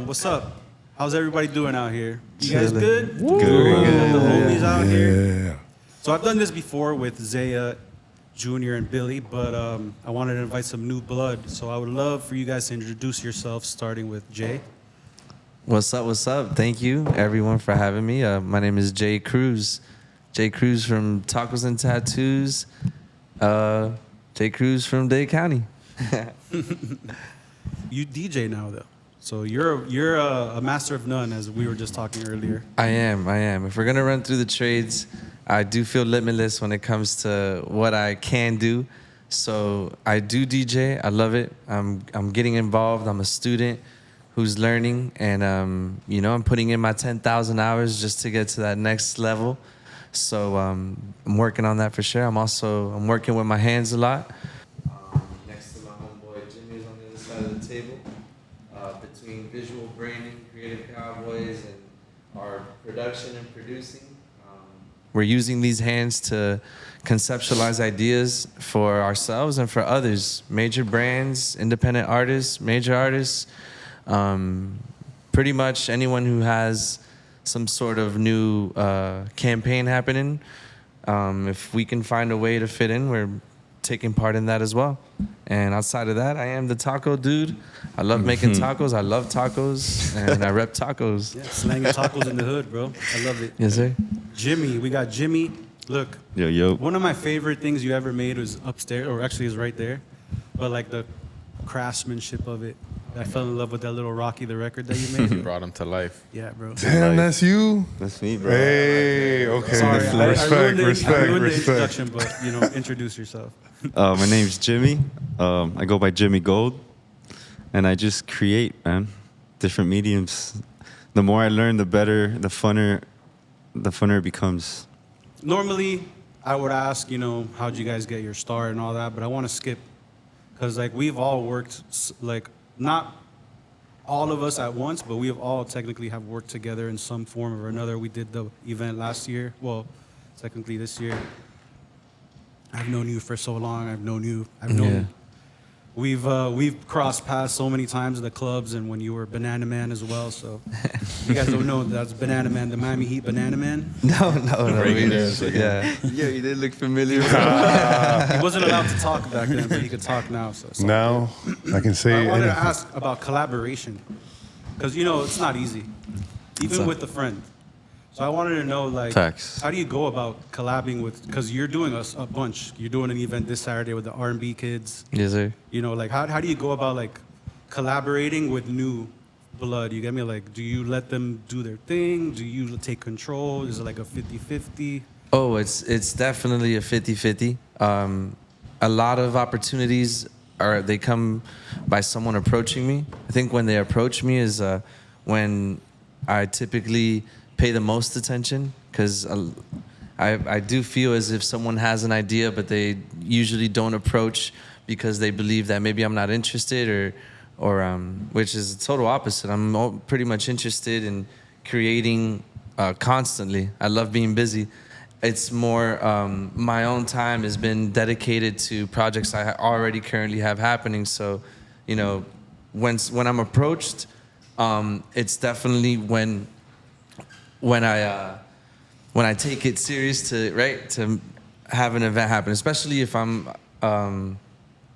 What's up? How's everybody doing out here? You guys good? Good. The homies out here. So I've done this before with Zea Jr. and Billy, but I wanted to invite some new blood. So I would love for you guys to introduce yourselves, starting with Jay. What's up? What's up? Thank you, everyone, for having me. My name is Jay Cruz. Jay Cruz from Tacos and Tattoos. Jay Cruz from Dade County. You DJ now, though. So you're a master of none, as we were just talking earlier. I am. If we're gonna run through the trades, I do feel limitless when it comes to what I can do. So I do DJ. I love it. I'm getting involved. I'm a student who's learning, and I'm putting in my 10,000 hours just to get to that next level. So I'm working on that for sure. I'm working with my hands a lot. Next to my homeboy Jimmy's on the other side of the table. Between visual branding, Creative Cowboyz, and our production and producing, we're using these hands to conceptualize ideas for ourselves and for others, major brands, independent artists, major artists, pretty much anyone who has some sort of new campaign happening. If we can find a way to fit in, we're taking part in that as well. And outside of that, I am the taco dude. I love making tacos. I love tacos, and I rep tacos. Yeah, slanging tacos in the hood, bro. I love it. Yes, sir. Jimmy, we got Jimmy. Look, Yo. one of my favorite things you ever made was upstairs, or actually is right there. But like the craftsmanship of it. I fell in love with that little Rocky the record that you made. You brought him to life. Yeah, bro. Damn, that's you? That's me, bro. Hey, okay. Sorry, I ruined the Respect. introduction, but introduce yourself. My name's Jimmy. I go by Jimmy Gold, and I just create, man. Different mediums. The more I learn, the better, the funner it becomes. Normally, I would ask, how'd you guys get your start and all that, but I want to skip, because like we've all worked, like not all of us at once, but we have all technically have worked together in some form or another. We did the event last year. Well, technically this year. I've known you for so long. I've known. Yeah. We've crossed paths so many times in the clubs, and when you were Banana Man as well. So you guys don't know that's Banana Man, the Miami Heat Banana Man. No. Yeah, you did look familiar. He wasn't allowed to talk back then, but he could talk now. So Now I can say I wanted to anything. ask about collaboration, because it's not easy, even with a friend. So I wanted to know, like, Facts. how do you go about collabing with? Because you're doing a bunch. You're doing an event this Saturday with the R&B kids. Yes, sir. Like how do you go about like collaborating with new blood? You get me? Like, do you let them do their thing? Do you take control? Is it like a 50-50? Oh, it's definitely a 50-50. A lot of opportunities they come by someone approaching me. I think when they approach me is when I typically pay the most attention, because I do feel as if someone has an idea, but they usually don't approach because they believe that maybe I'm not interested, or which is the total opposite. I'm pretty much interested in creating constantly. I love being busy. It's more my own time has been dedicated to projects I already currently have happening. So, when I'm approached, it's definitely when I take it serious to have an event happen, especially if I'm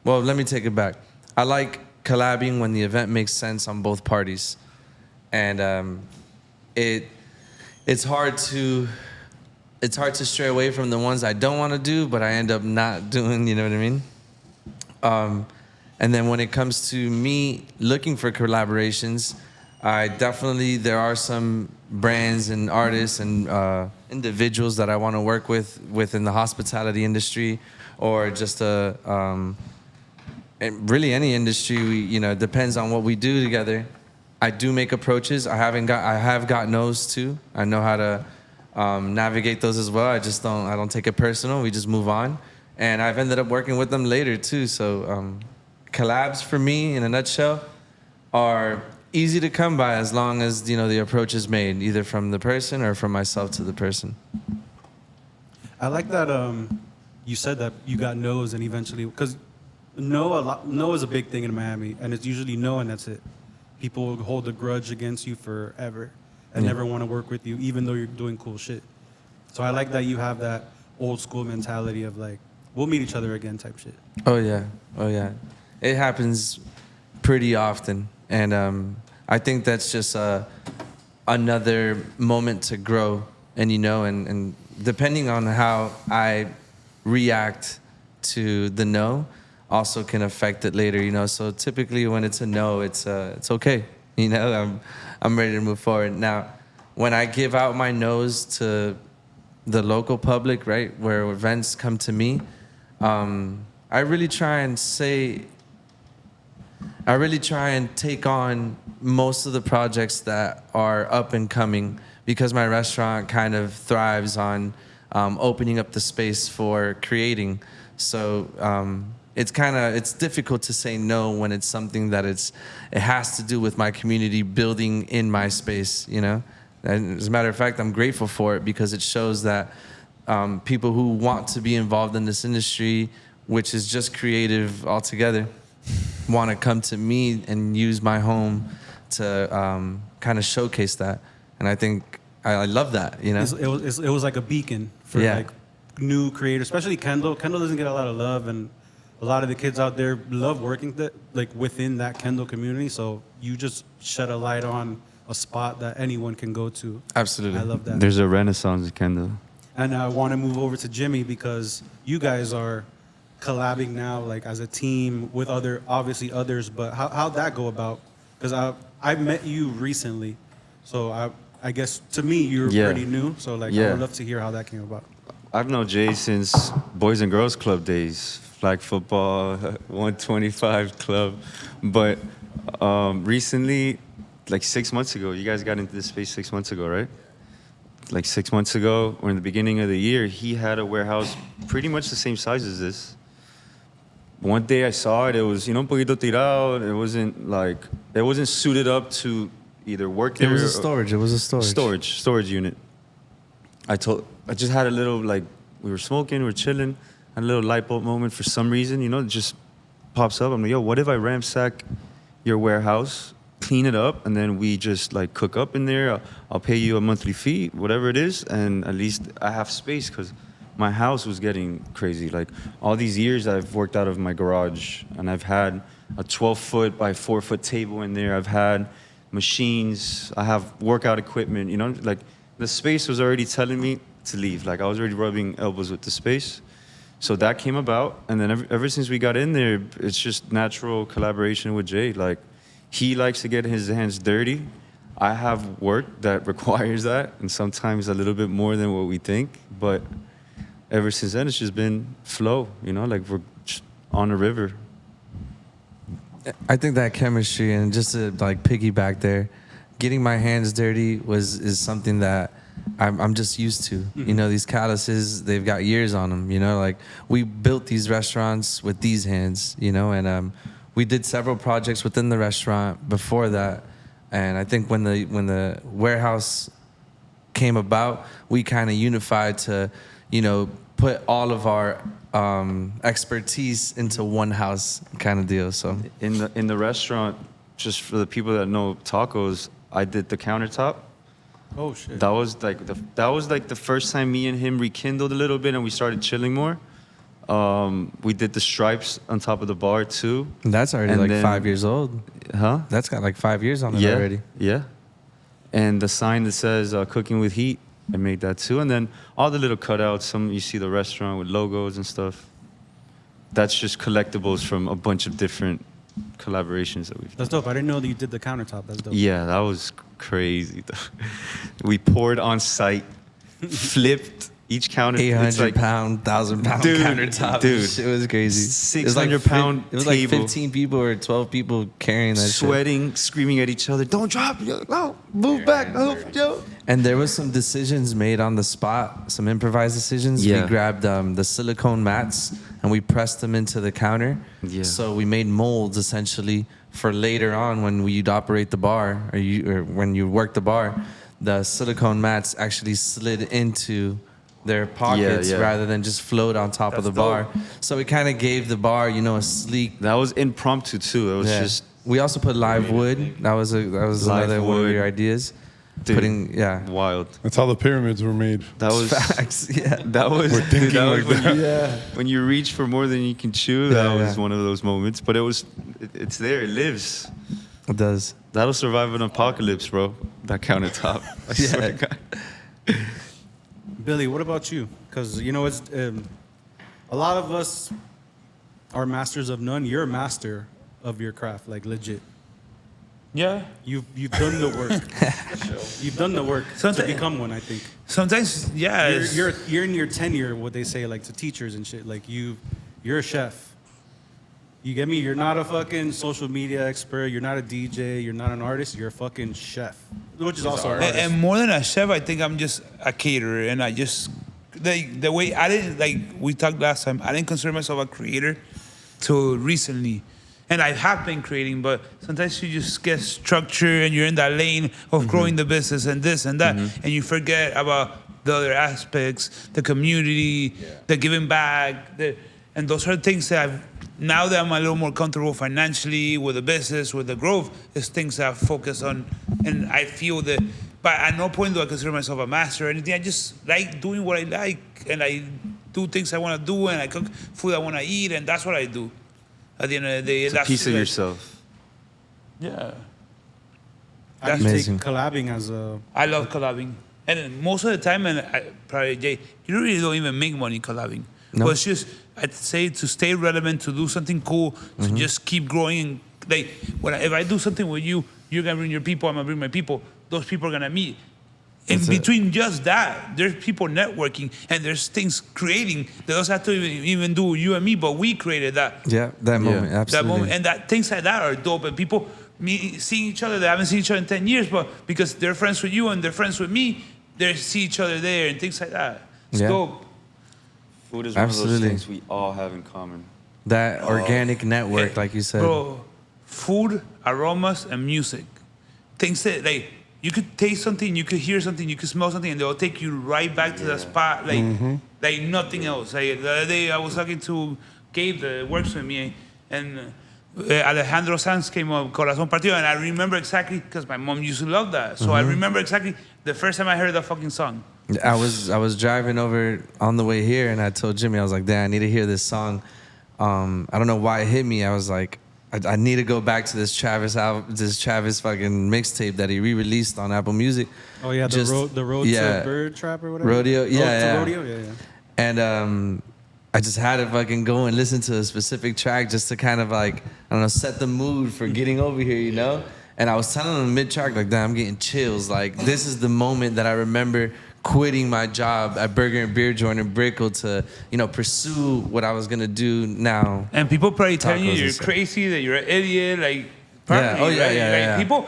let me take it back. I like collabing when the event makes sense on both parties, and it's hard to stray away from the ones I don't want to do, but I end up not doing. You know what I mean? And then when it comes to me looking for collaborations, there are some brands and artists and individuals that I want to work with within the hospitality industry, or just really any industry. It depends on what we do together. I do make approaches. I have got no's too. I know how to navigate those as well. I don't take it personal. We just move on, and I've ended up working with them later too. So collabs for me, in a nutshell, are easy to come by as long as the approach is made, either from the person or from myself to the person. I like that you said that you got no's, and eventually, because no is a big thing in Miami, and it's usually no and that's it. people will hold a grudge against you forever and never want to work with you, even though you're doing cool shit. So I like that you have that old school mentality of like, we'll meet each other again type shit. Oh yeah. It happens pretty often, and I think that's just another moment to grow. And and depending on how I react to the no, also can affect it later. So typically when it's a no, it's okay. I'm ready to move forward. Now, when I give out my no's to the local public, right, where events come to me, I really try and take on most of the projects that are up and coming, because my restaurant kind of thrives on opening up the space for creating. So it's difficult to say no when it's something that it has to do with my community building in my space, And as a matter of fact, I'm grateful for it, because it shows that people who want to be involved in this industry, which is just creative altogether, want to come to me and use my home to kind of showcase that. And I think I love that, It was like a beacon for like new creators, especially Kendall. Kendall doesn't get a lot of love, and a lot of the kids out there love working within that Kendall community. So you just shed a light on a spot that anyone can go to. Absolutely. I love that. There's a renaissance in Kendall. And I want to move over to Jimmy, because you guys are collabing now, like as a team with obviously others. But how'd that go about? Because I met you recently, so I guess to me you're pretty new. So I would love to hear how that came about. I've known Jay since Boys and Girls Club days, flag football, 125 club. But recently, like 6 months ago, you guys got into this space 6 months ago, right? Like 6 months ago, or in the beginning of the year, he had a warehouse pretty much the same size as this. One day I saw it, it was, un poquito tirado. It wasn't suited up to either work there. It was a storage unit. I just had a little, we were smoking, we were chilling, had a little light bulb moment for some reason, it just pops up. I'm like, yo, what if I ransack your warehouse, clean it up, and then we just cook up in there? I'll pay you a monthly fee, whatever it is, and at least I have space, because my house was getting crazy. All these years I've worked out of my garage, and I've had a 12-foot by 4-foot table in there. I've had machines. I have workout equipment, the space was already telling me to leave. I was already rubbing elbows with the space. So that came about, and then ever since we got in there, it's just natural collaboration with Jay. He likes to get his hands dirty. I have work that requires that, and sometimes a little bit more than what we think. But ever since then, it's just been flow, we're just on a river. I think that chemistry, and just to piggyback there, getting my hands dirty is something that I'm just used to. Mm-hmm. These calluses, they've got years on them. We built these restaurants with these hands, and we did several projects within the restaurant before that. And I think when the warehouse came about, we kind of unified to, put all of our expertise into one house kind of deal. So in the restaurant, just for the people that know tacos, I did the countertop. Oh shit! That was the first time me and him rekindled a little bit, and we started chilling more. We did the stripes on top of the bar too. That's already 5 years old. Huh? That's got 5 years on it already. Yeah. And the sign that says "Cooking with Heat," I made that too. And then all the little cutouts. You see the restaurant with logos and stuff. That's just collectibles from a bunch of different collaborations that we've done. That's dope. I didn't know that you did the countertop. That's dope. Yeah, that was crazy. We poured on site, flipped each counter. 800-pound, 1,000-pound countertop. Dude, it was crazy. 600-pound It was table. 15 people or 12 people carrying that Sweating, screaming at each other. Don't drop it. Oh, move back. Oh, yo. And there was some decisions made on the spot, some improvised decisions. Yeah. We grabbed the silicone mats and we pressed them into the counter. Yeah. So we made molds essentially for later on when you'd operate the bar or when you work the bar. The silicone mats actually slid into their pockets rather than just float on top of the bar. So it kind of gave the bar, a sleek. That was impromptu too. It was just We also put live wood. That was Live another one of wood. your ideas. Dude, Putting wild. That's how the pyramids were made. That was facts. Yeah. that was, We're thinking dude, that was like when, that. when you reach for more than you can chew. That Yeah, was yeah. one of those moments. But it's there. It lives. It does. That'll survive an apocalypse, bro. That countertop. I swear to God. Billy, what about you? Because you know, it's a lot of us are masters of none. You're a master of your craft, like legit. Yeah. You've done the work. You've done the work to Sometimes- become one. I think Sometimes, yeah. you're in your tenure. What they say, like to teachers and shit. Like you're a chef. You get me? You're not a fucking social media expert. You're not a DJ. You're not an artist. You're a fucking chef, which is also an artist. And more than a chef, I think I'm just a caterer, and I just the way I didn't like we talked last time. I didn't consider myself a creator till recently, and I have been creating. But sometimes you just get structure, and you're in that lane of growing the business and this and that, and you forget about the other aspects, the community, the giving back, and those are things that I've. Now that I'm a little more comfortable financially with the business, with the growth, is things that I focus on, and I feel that. But at no point do I consider myself a master or anything. I just like doing what I like, and I do things I want to do, and I cook food I want to eat, and that's what I do. At the end of the day, It's a that's piece of like- yourself. Yeah, How do you Amazing. take collabing as a? I love collabing, and then most of the time, and I, probably Jay, you really don't even make money collabing. No. But it's just I'd say to stay relevant, to do something cool, to just keep growing. And like if I do something with you, you're gonna bring your people. I'm gonna bring my people. Those people are gonna meet. In That's it. between just that, there's people networking and there's things creating that doesn't have to even do with you and me, but we created that. Yeah, that moment, Yeah. absolutely. That moment, and that things like that are dope. And people seeing each other, they haven't seen each other in 10 years, but because they're friends with you and they're friends with me, they see each other there and things like that. It's Yeah. dope. Food is one of Absolutely. those things we all have in common. That organic network, like you said. Bro, food, aromas, and music. Things that like you could taste something, you could hear something, you could smell something, and they'll take you right back to the spot, like nothing else. Like the other day, I was talking to Gabe that works with me, and Alejandro Sanz came up, Corazón Partido, and I remember exactly because my mom used to love that. So I remember exactly the first time I heard that fucking song. I was driving over on the way here, and I told Jimmy, I was like, "Damn, I need to hear this song." I don't know why it hit me. I was like, I need to go back to this Travis fucking mixtape that he re-released on Apple Music. Oh yeah, the road yeah. to Bird Trap or whatever. Rodeo, yeah, to yeah. Rodeo, yeah. And I just had to fucking go and listen to a specific track just to kind of like, I don't know, set the mood for getting over here, you know? And I was telling him mid-track, like, damn, I'm getting chills. Like, this is the moment that I remember quitting my job at Burger and Beer Joint in Brickell to, you know, pursue what I was gonna do now. And people probably telling you Tacos you're and stuff. crazy, that you're an idiot, like, Yeah. probably, Oh, yeah, right? yeah, Like, yeah. the people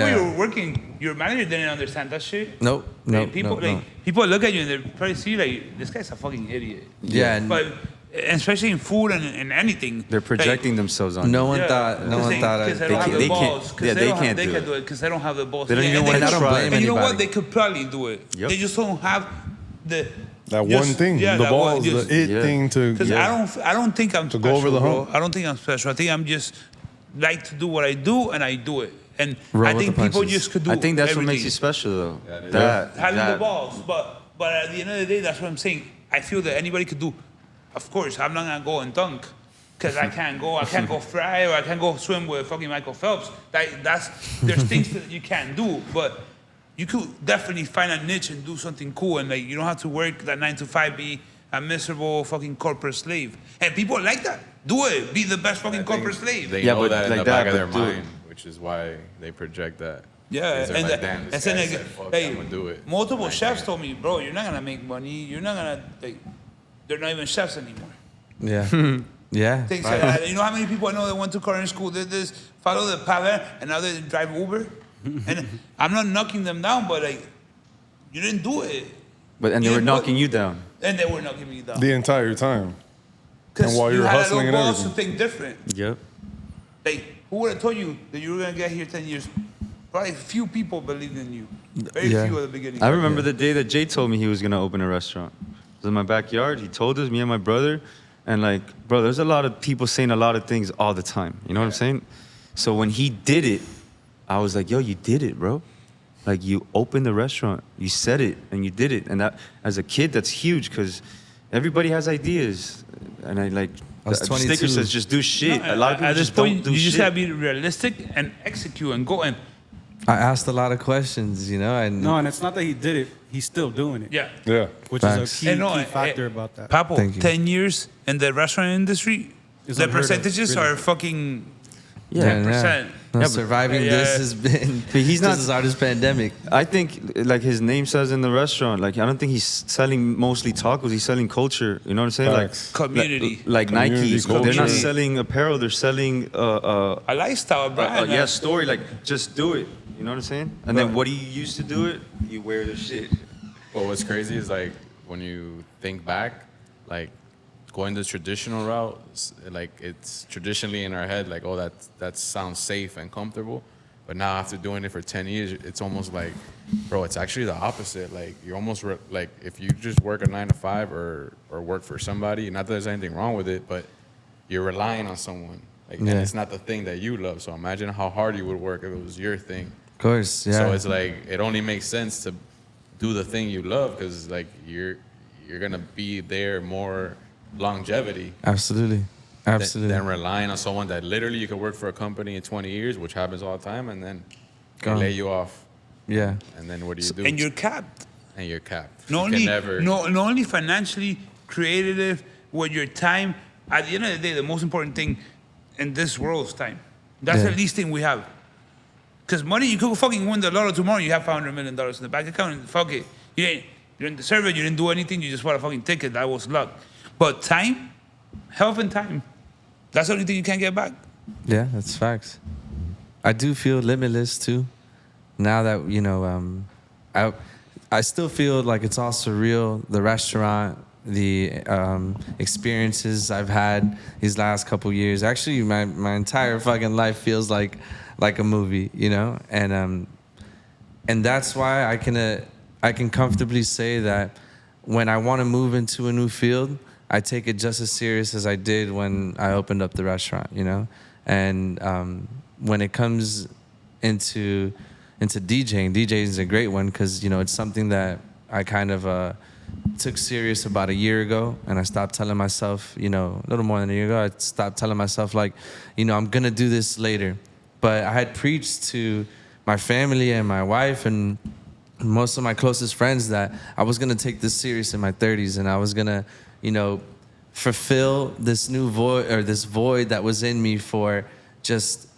Yeah. you were working, your manager didn't understand that shit. Nope, Like, nope, people, nope, like, nope. people look at you and they probably see you like, this guy's a fucking idiot. Yeah, and But especially in food and anything. They're projecting themselves on no you. one thought, Because they don't have they the can't- balls. yeah, they can't They do can it. do it because they don't have the balls. They don't even and wanna they could- try. And you know what? anybody. They could probably do it. Yep. They just don't have the That just- one thing, yeah, the that one- balls, just- the it Yeah. thing to. Because I don't think I'm To special, go over the bro. hump. I don't think I'm special. I think I'm just like to do what I do and I do it. And Roll I with think the people punches. just could do. I think that's what everything. makes you special, though. Having the that- balls, but at the end of the day, that's what I'm saying. I feel that anybody could do. Of course, I'm not gonna go and dunk. Because I can't go fry or I can't go swim with fucking Michael Phelps. There's things that you can't do, but you could definitely find a niche and do something cool, and like you don't have to work that 9 to 5, be a miserable fucking corporate slave. And people like that. Do it. Be the best fucking corporate slave. They Yeah, know but that in like the that, back of their but dude- mind, which is why they project that. Yeah, They're and like, damn, and this then guy like, said, fuck, hey, I'm gonna do it. multiple Like, chefs damn. told me, bro, you're not gonna make money. You're not gonna like. They're not even chefs anymore. Yeah. Yeah. Things like that. You know how many people I know that went to culinary school, did this, follow the path, and now they drive Uber? And I'm not knocking them down, but like, you didn't do it. But and they You were didn't do knocking it. you down. And they were knocking me down. The entire time. Because and while you you were had hustling a and little balls to everything. think different. Yep. Like, who would have told you that you were going to get here 10 years? Probably few people believed in you. Very Yeah. few at the beginning. I remember the day that Jay told me he was gonna open a restaurant. It was in my backyard. He told us, me and my brother, and like, bro, there's a lot of people saying a lot of things all the time. You know what I'm saying? So when he did it, I was like, yo, you did it, bro. Like, you opened the restaurant, you said it, and you did it. And that, as a kid, that's huge because everybody has ideas. And I like, I was the 22. sticker says just do shit. No, a lot of people at this just point, don't do you just shit. gotta be realistic and execute and go. And I asked a lot of questions, you know, and No, and it's not that he did it; he's still doing it. yeah. Yeah. Which Facts. is a And no, key factor about that. Papo, Thank you. 10 years in the restaurant industry, It's the unheard of, percentages really. are fucking Yeah. 10%. No, Yeah, but- surviving Yeah. this has been But he's just not- as hard as pandemic. I think, like his name says in the restaurant, like, I don't think he's selling mostly tacos. He's selling culture. You know what I'm saying? Facts. Community. Like Community, Nike. They're not culture. selling apparel. They're selling A lifestyle, bro. yeah, story. Like, just do it. You know what I'm saying? And then what do you use to do it? You wear the shit. But what's crazy is like when you think back, like going the traditional route, like it's traditionally in our head, like, oh, that sounds safe and comfortable. But now after doing it for 10 years, it's almost like, bro, it's actually the opposite. Like you're almost like if you just work a 9 to 5 or work for somebody, not that there's anything wrong with it, but you're relying on someone. Like, and Yeah. it's not the thing that you love. So imagine how hard you would work if it was your thing. Of course, yeah. So it's like it only makes sense to do the thing you love because like you're gonna be there more longevity Absolutely. Absolutely. than relying on someone that literally you could work for a company in 20 years, which happens all the time, and then they Gone. lay you off, yeah. and then what do you do? And you're capped. And you're capped. Not You only, can never. not only financially creative with your time. At the end of the day, the most important thing in this world is time. That's Yeah. the least thing we have. Because money, you could fucking win the lotto tomorrow. You have $500 million in the bank account, and fuck it, you didn't deserve it. You didn't do anything. You just bought a fucking ticket. That was luck. But time, health, and time. That's the only thing you can't get back. Yeah, that's facts. I do feel limitless too. Now that you know, I still feel like it's all surreal. The restaurant, the experiences I've had these last couple years. Actually, my entire fucking life feels like a movie, you know. And that's why I can comfortably say that when I want to move into a new field, I take it just as serious as I did when I opened up the restaurant, you know. And when it comes into DJing is a great one because you know it's something that I kind of took serious about a year ago, and I stopped telling myself, you know, a little more than a year ago, I stopped telling myself like, you know, I'm gonna do this later. But I had preached to my family and my wife and most of my closest friends that I was gonna take this serious in my 30s, and I was gonna, you know, fulfill this new void or this void that was in me for just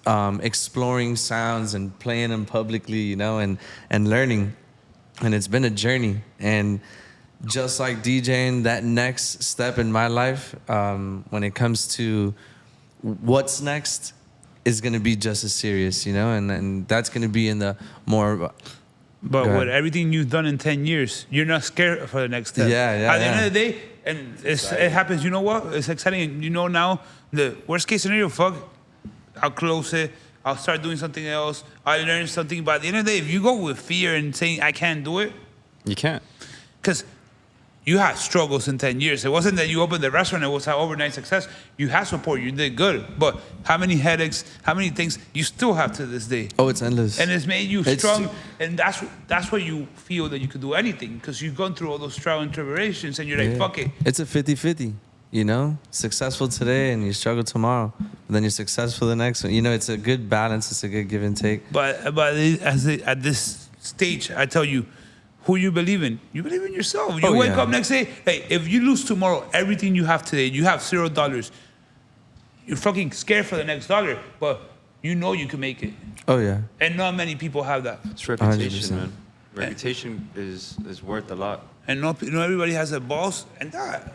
exploring sounds and playing them publicly, you know, and learning. And it's been a journey. And just like DJing, that next step in my life, when it comes to what's next, is gonna be just as serious, you know, and that's gonna be in the more. But Go with ahead. everything you've done in 10 years, you're not scared for the next step. Yeah, At the end yeah. of the day, and it happens, you know what? It's exciting. And you know now, the worst case scenario, fuck, I'll close it. I'll start doing something else. I'll learn something. But at the end of the day, if you go with fear and saying, I can't do it, You can't. because you had struggles in 10 years. It wasn't that you opened the restaurant, it was an overnight success. You had support, you did good. But how many headaches, how many things you still have to this day? Oh, it's endless. And it's made you It's- strong, and that's why you feel that you could do anything, because you've gone through all those trials and tribulations, and you're like, Yeah. fuck it. It's a 50-50, you know? Successful today and you struggle tomorrow. But then you're successful the next one. You know, it's a good balance. It's a good give and take. But at this stage, I tell you, who you believe in? You believe in yourself. You Oh, wake yeah. up next day, hey, if you lose tomorrow, everything you have today, you have $0. You're fucking scared for the next dollar, but you know you can make it. Oh, yeah. And not many people have that. It's reputation, 100%. man. Reputation is worth a lot. And not everybody has a boss, and that